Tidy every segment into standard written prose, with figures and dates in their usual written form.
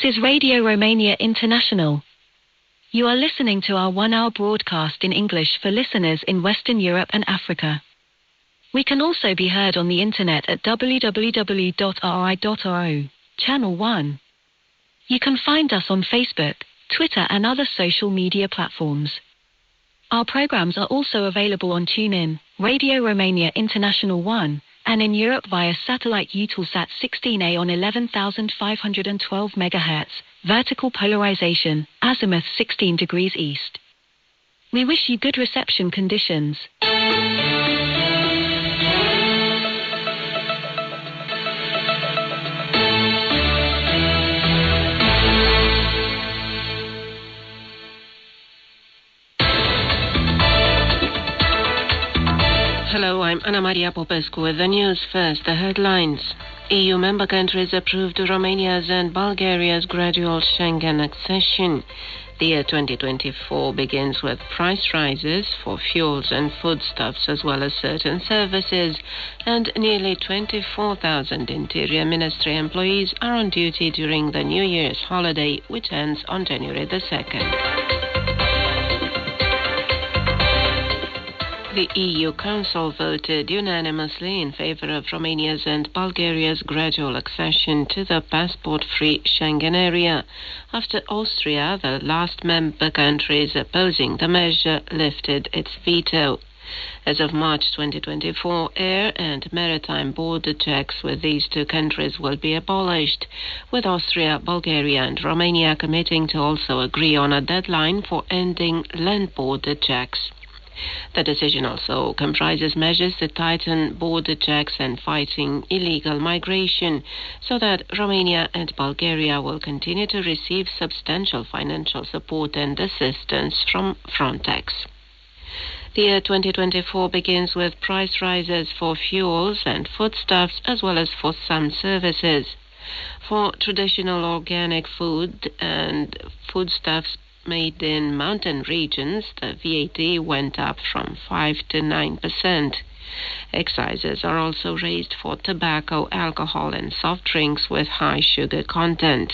is Radio Romania International. You are listening to our 1-hour broadcast in English for listeners in Western Europe and Africa. We can also be heard on the internet at www.ri.ro, Channel 1. You can find us on Facebook, Twitter and other social media platforms. Our programs are also available on TuneIn, Radio Romania International 1, and in Europe via satellite Eutelsat 16A on 11,512 MHz, vertical polarization, azimuth 16 degrees east. We wish you good reception conditions. Hello, I'm Ana Maria Popescu with the news. First, the headlines. EU member countries approved Romania's and Bulgaria's gradual Schengen accession. The year 2024 begins with price rises for fuels and foodstuffs as well as certain services, and nearly 24,000 Interior Ministry employees are on duty during the New Year's holiday, which ends on January the 2nd. The EU Council voted unanimously in favor of Romania's and Bulgaria's gradual accession to the passport-free Schengen area, after Austria, the last member countries opposing the measure, lifted its veto. As of March 2024, air and maritime border checks with these two countries will be abolished, with Austria, Bulgaria and Romania committing to also agree on a deadline for ending land border checks. The decision also comprises measures to tighten border checks and fighting illegal migration, so that Romania and Bulgaria will continue to receive substantial financial support and assistance from Frontex. The year 2024 begins with price rises for fuels and foodstuffs as well as for some services. For traditional organic food and foodstuffs made in mountain regions, the VAT went up from 5 to 9%. Excises are also raised for tobacco, alcohol and soft drinks with high sugar content.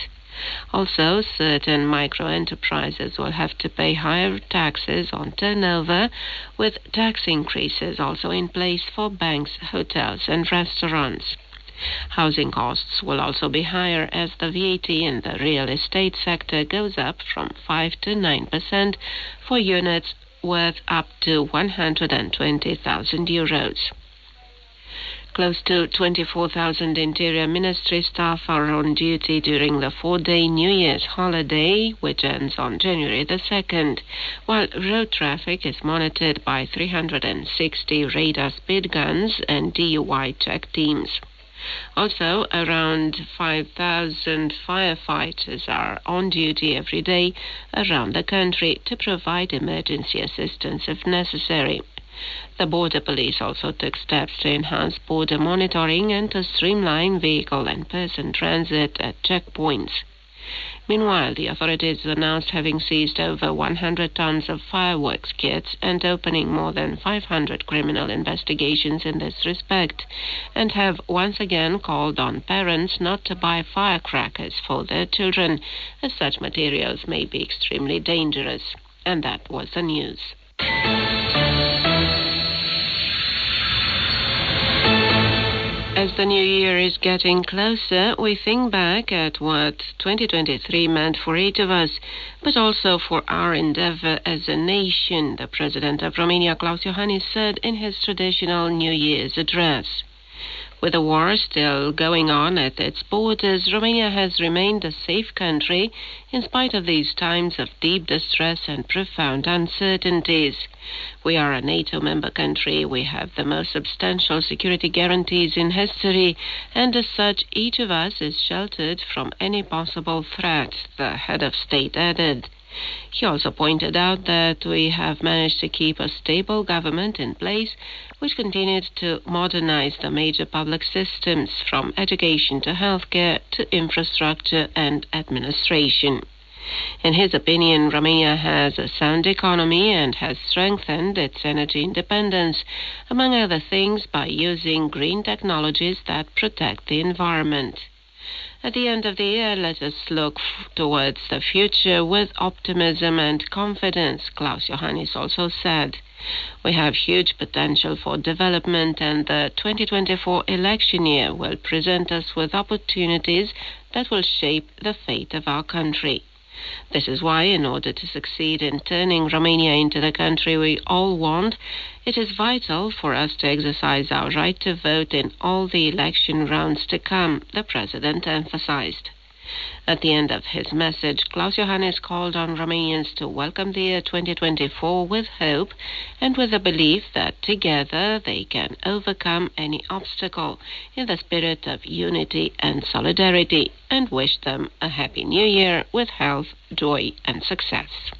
Also, certain micro-enterprises will have to pay higher taxes on turnover, with tax increases also in place for banks, hotels and restaurants. Housing costs will also be higher as the VAT in the real estate sector goes up from 5 to 9% for units worth up to 120,000 euros. Close to 24,000 Interior Ministry staff are on duty during the 4-day New Year's holiday, which ends on January the 2nd, while road traffic is monitored by 360 radar speed guns and DUI check teams. Also, around 5,000 firefighters are on duty every day around the country to provide emergency assistance if necessary. The border police also took steps to enhance border monitoring and to streamline vehicle and person transit at checkpoints. Meanwhile, the authorities announced having seized over 100 tons of fireworks kits and opening more than 500 criminal investigations in this respect, and have once again called on parents not to buy firecrackers for their children, as such materials may be extremely dangerous. And that was the news. As the new year is getting closer, we think back at what 2023 meant for each of us, but also for our endeavor as a nation, the President of Romania, Klaus Iohannis, said in his traditional New Year's address. With the war still going on at its borders, Romania has remained a safe country in spite of these times of deep distress and profound uncertainties. We are a NATO member country, we have the most substantial security guarantees in history, and as such, each of us is sheltered from any possible threat, the head of state added. He also pointed out that we have managed to keep a stable government in place, which continued to modernize the major public systems, from education to healthcare to infrastructure and administration. In his opinion, Romania has a sound economy and has strengthened its energy independence, among other things by using green technologies that protect the environment. At the end of the year, let us look towards the future with optimism and confidence, Klaus Johannes also said. We have huge potential for development, and the 2024 election year will present us with opportunities that will shape the fate of our country. This is why, in order to succeed in turning Romania into the country we all want, it is vital for us to exercise our right to vote in all the election rounds to come, the President emphasized. At the end of his message, Klaus Johannes called on Romanians to welcome the year 2024 with hope and with the belief that together they can overcome any obstacle in the spirit of unity and solidarity, and wished them a happy new year with health, joy and success.